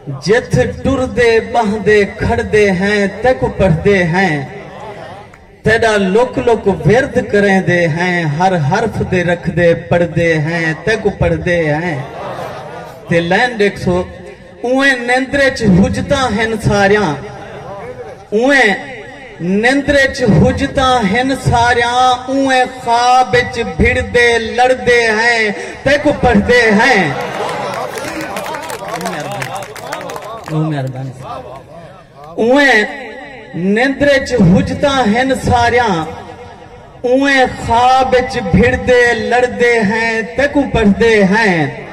जिथ टुरदे बहदे खड़दे हैं तक पढ़दे हैं, तेरा लोक लोक विरद करेंदे हैं, हर हर्फ दे रखदे पढ़दे हैं तक पढ़दे हैं। ते लैन देखो उए निंद्रे च हुजता हैं सारियां, उए निंद्रे च हुजता हैं सारियां, उए ख्वाब च भिड़दे लड़दे हैं तक पढ़दे हैं। उए निंद्रे च हुजता हैं सारियां, उए ख्वाब च भिड़दे लड़दे हैं तक पढ़दे हैं।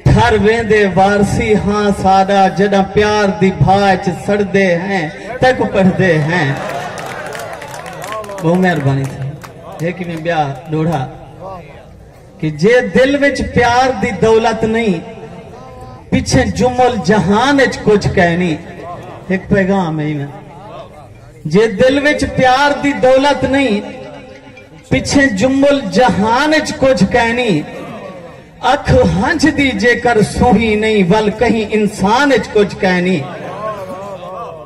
ठर वेंदे वारसी हाँ सादा जड़ा प्यार दी भाच सड़दे हैं तक पढ़दे हैं। बहुत मेहरबानी है कि मैं ब्याह डोढ़ा कि जे दिल विच प्यार दी दौलत नहीं, पीछे जुमल जहान च कुछ कहनी। एक पैगाम है मैं, जे दिल विच प्यार दी दौलत नहीं, पीछे जुमल जहान च कुछ कहनी। अख हंझ दी जेकर सोही नहीं, वल कहीं इंसान च कुछ कहनी।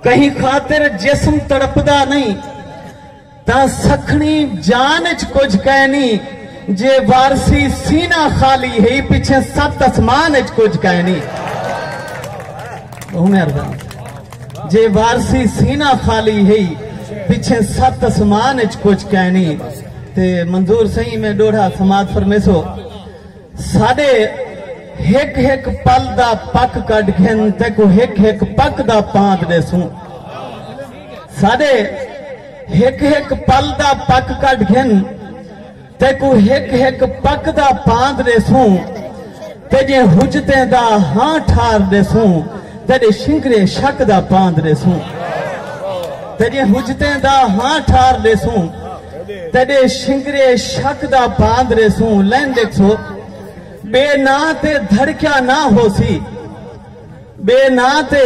कहीं खातिर जिस्म तड़पदा नहीं, ता सखनी जान च कुछ कहनी। जे वारसी सीना खाली है, पीछे सत आसमान च कुछ कहनी। जे वारसी सीना खाली है, पीछे सत आसमान च कुछ कहनी। ते मंजूर सही में डोढ़ा समाज फरमेसो साडे हिक हिक पल दा पक कढ घेन तेको हिक हिक पक दा पांद देसूं। साडे हिक हिक पल दा पक कढ घेन तेको हिक हिक पक दा पांद देसूं। ते जे हुजते दा हां ठार देसूं, तेरे शिंगरे शक दा पांद देसूं। ते जे हुजते दा हां ठार देसूं, तेरे शिंगरे शक दा पांद देसूं। लैन देखो बेना ते धड़क्या ना होसी, बेना ते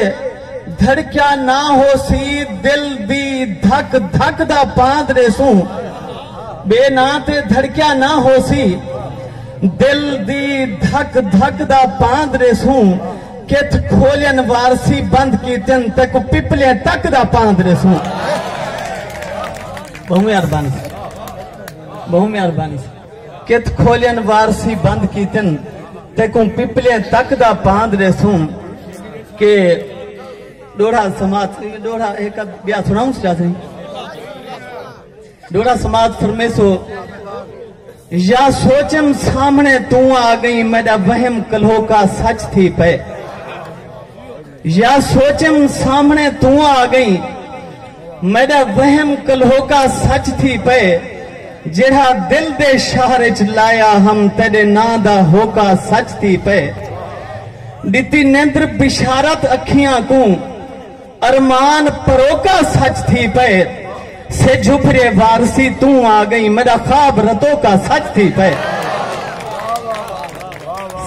धड़क्या ना होसी, दिल दी धक धक दा पांद देसूं। बेना ते धड़क्या ना होसी, दिल दी धक धक दा पांद देसूं। कित खोलन वारसी बंद कीतन तक पिपले तक दा पांद देसूं। बहु मेहरबानी, बहु मेहरबानी। कित खोलन वारसी बंद कीतन तेको पिपले तक दा पांद देसूं। के डोढ़ा समाज डोढ़ा एक ब्याह सुनाऊं चाहते डोढ़ा समाज फरमेसो या सोचम सामने तू आ गई, मेरा वहम कल्हो का सच थी पे। या सोचम सामने तू आ गई, मेरा वहम कल्हो का सच थी पे। जेड़ा दिल दे शहर च लाया हम, तेरे ना दा होका सच थी पे। दिती नेंद्र बिशारत अखियां को, अरमान परोका सच थी पे। से झुफरे वारसी तू आ गई, मेरा ख्वाब रतों का सच थी पे।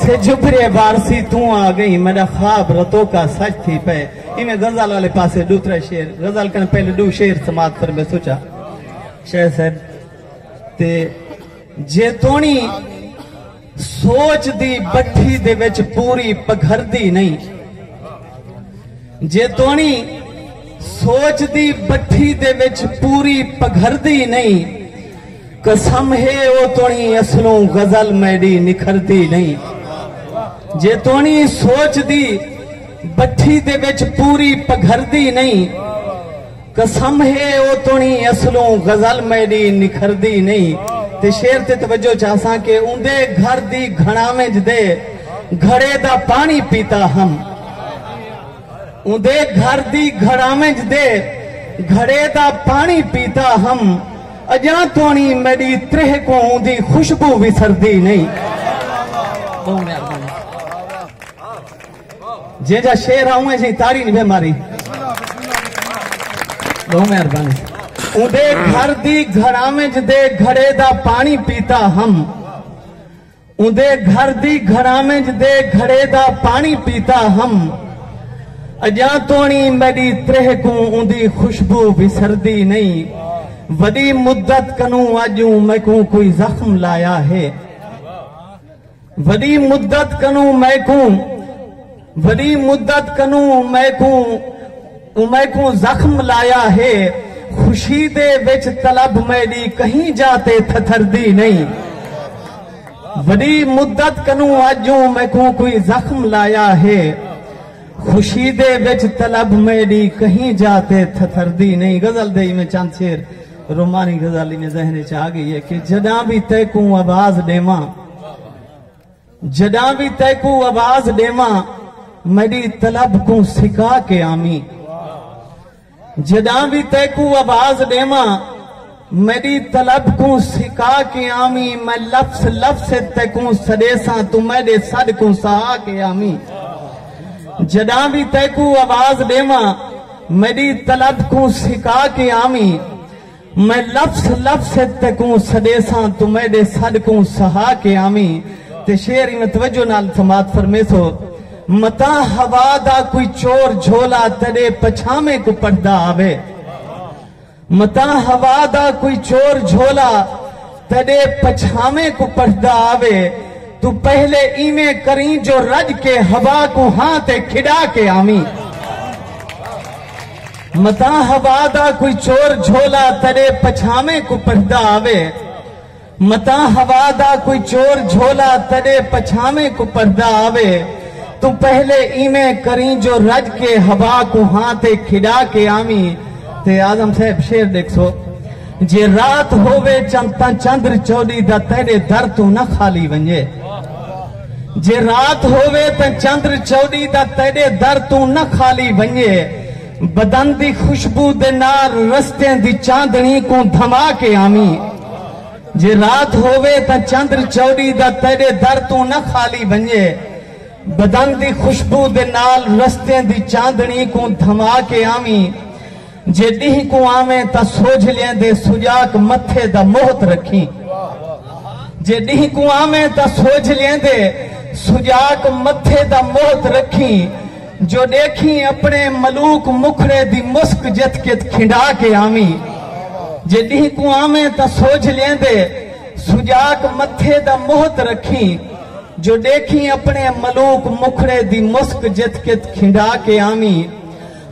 से झुफरे वारसी तू आ गई, मेरा ख्वाब रतों का सच थी पे। इन्हें गजल वाले पासे दूसरा शेर गजल के पहले दो शेर समाज पर मैं सोचा शेर साहब ते जे तोनी सोच दी बट्ठी दे विच पूरी पघरदी नहीं, जे तोनी सोच दी बट्ठी दे विच पूरी पघरदी नहीं। कसम है ओ तोनी असलों गजल मेरी निखरदी नहीं। जे तोनी सोच दी बट्ठी दे विच पूरी पघरदी नहीं। कसम है ओ तोनी असलों गजल मेरी निखरदी नहीं। ते शेर ते तवज्जो चाहसा के उंदे घर दी घड़ावें दे घड़े दा पानी पीता हम। उंदे घर दी घड़ावें दे घड़े दा पानी पीता हम। अजा तोनी मेरी त्रेह को उंदी खुशबू विसरदी नहीं। जेजा शेर आऊं ऐसी तारी नहीं मारी। बहुत मेहरबानी। उदे घर दी घड़ावें दे घड़े दा पानी पीता हम। उदे घर दी घड़ावें दे घड़े दा पानी पीता हम। अजा तोनी मेरी त्रेह को उंदी खुशबू विसरदी नहीं। वडी मुद्दत कनू अजू मैकू कोई जख्म लाया है। वडी मुद्दत कनू मैकू बड़ी मुद्दत कनू मैकू जख्म लाया है, खुशी दे विच तलब मेरी कहीं जाते थथरदी नहीं। बड़ी मुद्दत कनू अजू मैकू कोई जख्म लाया है, खुशी दे विच तलब मेरी कहीं जाते थथरदी नहीं। गजल दे में चंद शेर रोमानी गजल में जहने च आ गई है कि जदा भी तैकू आवाज देवा, जदा भी तैकू आवाज देवा मेरी तलब को सिखा के आमी। जदा भी तैकू आवाज देवा मेरी तलब को सिखा के आमी। मैं लफ्स लफ्स तैकू सदेसा तू मेरे सद को सहा के आमी। जदा भी तैकू आवाज देवा मेरी तलब को सिखा के आमी। मैं लफ्स लफ्स तैकू सदेसा तू मेरे सद को सहा के आमी। ते शेर में तवज्जो नाल समात फरमेसो, मता हवा दा कोई चोर झोला तेरे पछामे को पड़दा आवे। मता हवा दा कोई चोर झोला तेरे पछामे को पड़दा आवे। तू पहले इमे करी जो रज के हवा को हाथ खिड़ा के आमी। मता हवा दा कोई चोर झोला तेरे पछामे को पड़दा आवे। मता हवा दा कोई चोर झोला तेरे पछामे को पड़दा आवे। तू पहले इमे करी जो रज के हवा को हाथ खिड़ा के आमी। ते आजम साहब शेर देखो, जे रात होवे चंद्र चौड़ी दा तेरे दर तू न खाली वंजे। जे रात होवे तो चंद्र चौड़ी दा तेरे दर तू न खाली वंजे। बदन दी खुशबू दे नाल रस्ते दी चांदनी को धमा के आमी। जे रात होवे तो चंद्र चौड़ी दा तेरे दर तू न खाली वंजे। बदन दी खुशबू दे नाल रस्ते दी चांदनी को धमा के आमी। जे डीह को आवे ता सोझ लेंदे सुजाक मथे दा मोहत रखी। जे डीह को आवे ता सोझ लेंदे सुजाक मथे दा मोहत रखी। जो देखी अपने मलूक मुखड़े दी मुस्क जत के खिंडा के आमी। जे डीह को आवे ता सोझ लेंदे सुजाक मथे दा मोहत रखी। जो देखी अपने मलूक मुखड़े दी मुस्क जत के खिंडा के आमी।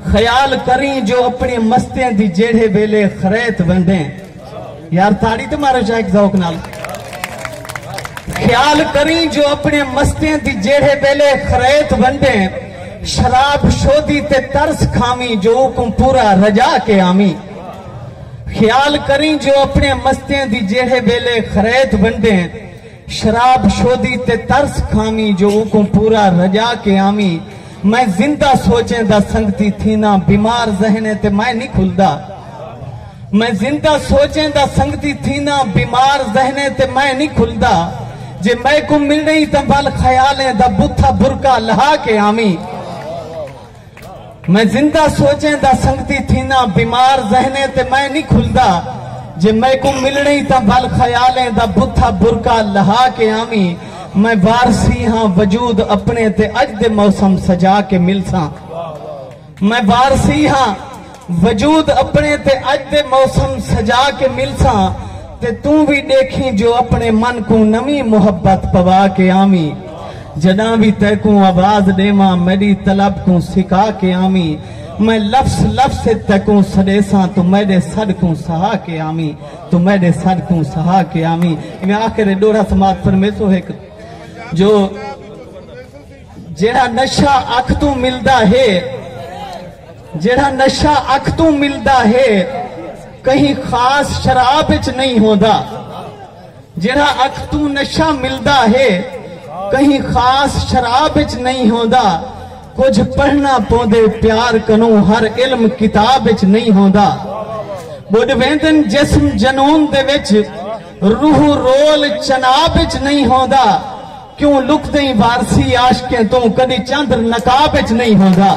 ख्याल करी जो अपने मस्तियां दी जेड़े वेले खरैत वंडे। यार ताड़ी तो मारो चाहे जौक नाल। ख्याल करी जो अपने मस्तियां दी जेड़े वेले खरैत वंडे। शराब शोदी ते तरस खामी जो हुकुम पूरा रजा के आमी। ख्याल करी जो अपने मस्तियां दी जेड़े वेले खरैत वंडे। शराब शोदी ते तरस खामी जो हुकुम पूरा रजा के आमी। मैं जिंदा सोचे दा संगती थी ना बीमार जहने ते मैं नहीं खुलदा। मैं जिंदा सोचे दा संगती थी ना बीमार जहने ते मैं नहीं खुलदा। जे मैं को मिल रही तो बल ख्यालें दा बुथा बुरका लहा के आमी। मैं जिंदा सोचे दा संगती थी ना बीमार जहने ते मैं नहीं खुलदा। जे मैं को मिल रही तो बल ख्यालें दा बुथा बुरका लहा के आमी। मैं वारसी हाँ वजूद अपने ते अज दे मौसम सजा के मिलसा। मैं वारसी हाँ वजूद अपने ते अज दे मौसम सजा के मिलसा। ते तू भी देखी जो अपने मन को नमी मोहब्बत पवा के आमी। जदा भी तैकू आवाज देवा मेरी तलब को सिखा के आमी। मैं लफ्स लफ्स तैकू सदेसा तू मेरे सद को सहा के आमी। तू मेरे सद को सहा के आमी। मैं आखिर डोरा समाज फरमेसो है जो जेड़ा नशा अख तू मिलदा है, जेड़ा नशा अख तू मिलदा है कहीं खास शराब विच नहीं होता। जेड़ा अख तू नशा मिलदा है कहीं खास शराब विच नहीं होता। कुछ पढ़ना पौंदे प्यार कनू हर इल्म किताब विच नहीं होता। बुढ़ वेंदन जिस्म जनून दे विच रूह रोल चनाब विच नहीं होता। क्यों लुकदे वारसी आशके तू कदी चंद्र नकाब विच नहीं होता।